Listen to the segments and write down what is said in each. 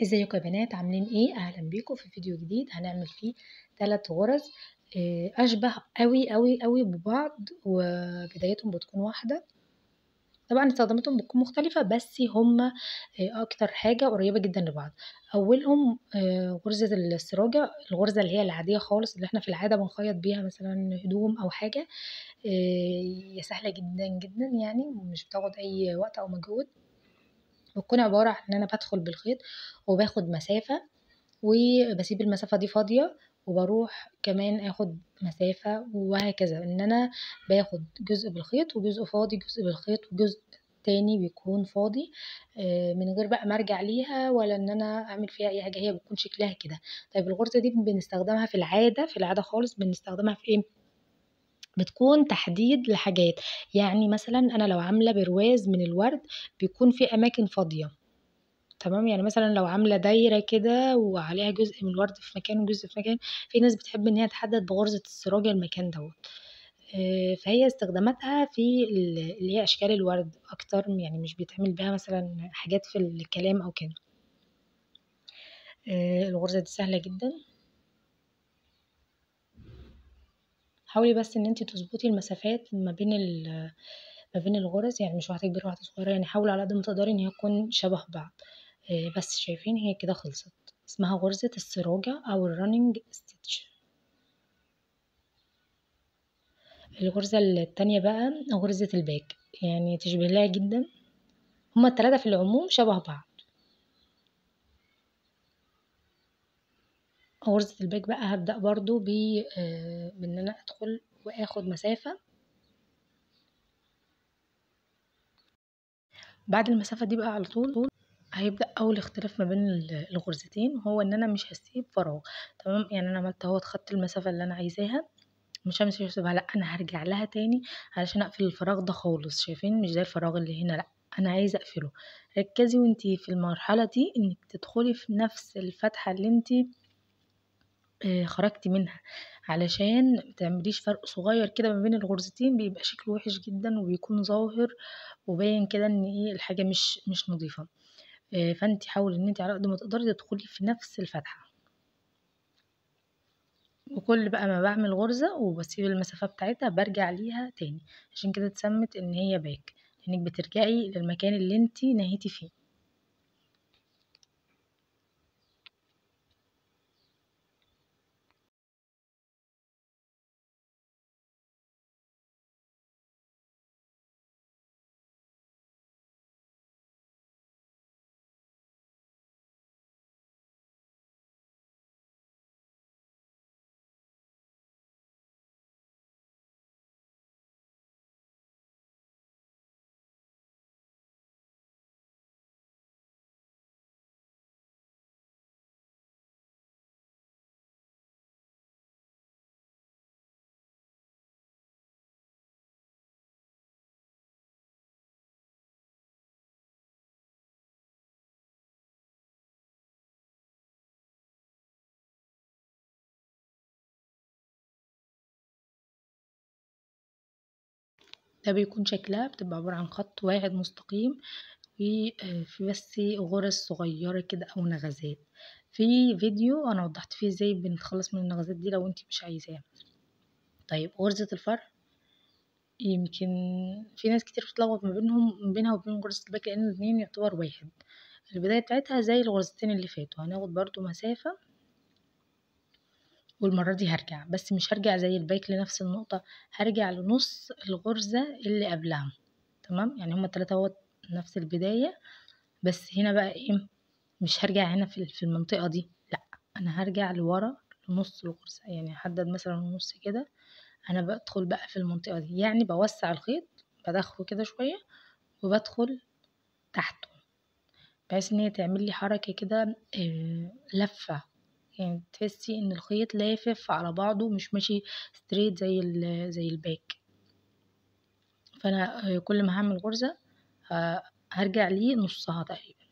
ازيكم يا بنات، عاملين ايه؟ اهلا بيكم في فيديو جديد هنعمل فيه 3 غرز اشبه قوي قوي قوي ببعض، وبدايتهم بتكون واحده. طبعا استخداماتهم بتكون مختلفه، بس هما اكتر حاجه قريبه جدا لبعض. اولهم غرزه السراجه، الغرزه اللي هي العاديه خالص اللي احنا في العاده بنخيط بيها مثلا هدوم او حاجه. هي سهله جدا جدا، يعني مش بتاخد اي وقت او مجهود. بتكون عباره عن ان انا بدخل بالخيط وباخد مسافه، وبسيب المسافة دي فاضية، وبروح كمان اخد مسافة، وهكذا ان انا باخد جزء بالخيط وجزء فاضي، جزء بالخيط وجزء تاني بيكون فاضي. من غير بقى ما ارجع ليها ولا ان انا اعمل فيها اي حاجة، هي بتكون شكلها كده. طيب الغرزة دي بنستخدمها في العادة خالص، بنستخدمها في ايه؟ بتكون تحديد لحاجات. يعني مثلا انا لو عاملة برواز من الورد بيكون في اماكن فاضية، تمام. يعني مثلا لو عاملة دايرة كده وعليها جزء من الورد في مكان وجزء في مكان، في ناس بتحب ان هي تحدد بغرزة السراجة المكان دوت. فهي استخداماتها في اللي هي اشكال الورد اكتر، يعني مش بيتعمل بها مثلا حاجات في الكلام او كده. الغرزة دي سهلة جدا. حاولي بس ان انتي تظبطي المسافات ما بين الغرز، يعني مش واحدة كبيرة وواحدة صغيرة، يعني حاولي على قد ما تقدري ان هي تكون شبه بعض. بس شايفين هي كده خلصت. اسمها غرزة السراجة او الرننج ستيتش. الغرزة التانية بقى غرزة الباك، يعني تشبه لها جدا. هما التلاتة في العموم شبه بعض. غرزة الباك بقى هبدأ برضو بان انا ادخل واخد مسافة. بعد المسافة دي بقى على طول هيبدأ أول اختلاف ما بين الغرزتين، هو إن أنا مش هسيب فراغ. تمام، يعني أنا عملت اهوت خدت المسافة اللي أنا عايزاها، مش هسيبها، لأ أنا هرجع لها تاني علشان أقفل الفراغ ده خالص. شايفين؟ مش زي الفراغ اللي هنا، لأ أنا عايزة أقفله. ركزي وانتي في المرحلة دي إنك تدخلي في نفس الفتحة اللي انتي خرجتي منها، علشان متعمليش فرق صغير كده ما بين الغرزتين، بيبقى شكله وحش جدا وبيكون ظاهر وباين كده ان ايه الحاجة مش نظيفة. فانت حاولي ان انت على قد ما تقدري تدخلي في نفس الفتحة. وكل بقى ما بعمل غرزة وبسيب المسافة بتاعتها برجع ليها تاني، عشان كده اتسمت ان هي باك، لانك بترجعي للمكان اللي انت نهيتي فيه. ده بيكون شكلها بتبقى عبارة عن خط واحد مستقيم، وفي بس غرز صغيرة كده أو نغزات. في فيديو أنا وضحت فيه ازاي بنتخلص من النغزات دي لو انتي مش عايزاها. طيب غرزة الفرع، يمكن في ناس كتير بتتلخبط ما بينها وبين غرزة الباك، لأن الاتنين يعتبر واحد. البداية بتاعتها زي الغرزتين اللي فاتوا، هناخد برضو مسافة، والمرة دي هرجع، بس مش هرجع زي الباك لنفس النقطة، هرجع لنص الغرزة اللي قبلها. تمام، يعني هما التلاتة هو نفس البداية، بس هنا بقى ايه، مش هرجع هنا في المنطقة دي، لا انا هرجع لورا لنص الغرزة، يعني هحدد مثلا النص كده. انا بدخل بقى في المنطقة دي، يعني بوسع الخيط، بدخله كده شوية وبدخل تحته، بحيث ان هي تعمل لي حركة كده لفة، يعني تحسي ان الخيط لافف على بعضه مش ماشي ستريت زي الباك. فانا كل ما هعمل غرزة هرجع ليه نصها تقريبا.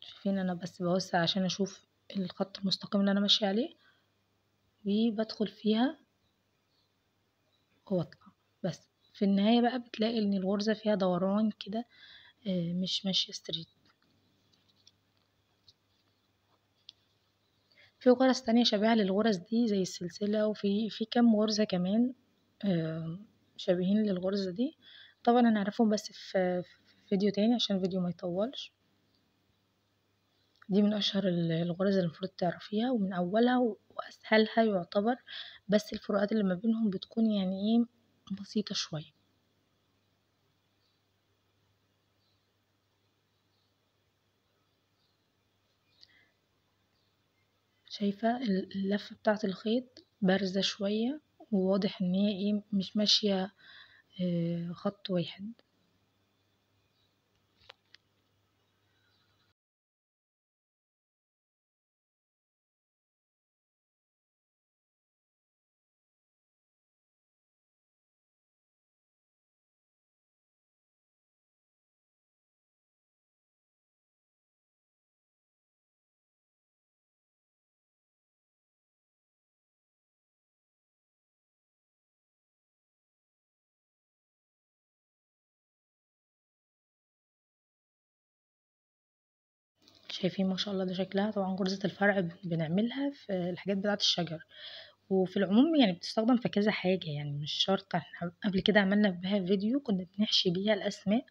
شايفين؟ انا بس بوسع عشان اشوف الخط المستقيم اللي انا ماشية عليه، وبدخل فيها واطلع. بس في النهاية بقى بتلاقي ان الغرزة فيها دوران كده، مش ماشية ستريت. في غرز تانية شبيهة للغرز دي زي السلسلة، وفي كام غرزة كمان شبيهين للغرزة دي. طبعا هنعرفهم بس في فيديو تاني عشان الفيديو ما يطولش. دي من اشهر الغرز اللي المفروض تعرفيها ومن اولها واسهلها يعتبر، بس الفروقات اللي ما بينهم بتكون يعني ايه بسيطة شوية. شايفة اللفة بتاعة الخيط بارزة شوية، وواضح ان هي ايه مش ماشية خط واحد. شايفين ما شاء الله ده شكلها. طبعا غرزة الفرع بنعملها في الحاجات بتاعة الشجر، وفي العموم يعني بتستخدم في كذا حاجة، يعني مش شرط. احنا قبل كده عملنا بها فيديو كنا بنحشي بيها الأسماء،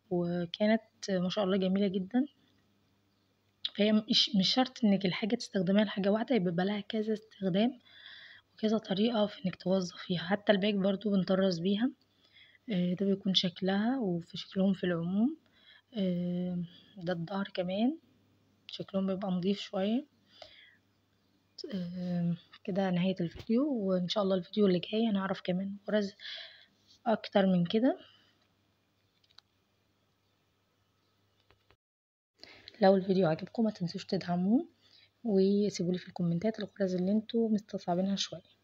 وكانت ما شاء الله جميلة جدا. فهي مش شرط انك الحاجة تستخدميها لحاجة واحدة، يبقى لها كذا استخدام وكذا طريقة في انك توظفيها. حتى الباك برضو بنطرز بيها. ده بيكون شكلها وفي شكلهم في العموم. ده الظهر كمان شكلهم بيبقى نضيف شوية. كده نهاية الفيديو، وإن شاء الله الفيديو اللي جاي هنعرف كمان غرز أكتر من كده. لو الفيديو عجبكم ما تنسوش تدعموه وسيبولي في الكومنتات الغرز اللي انتوا مستصعبينها شوية.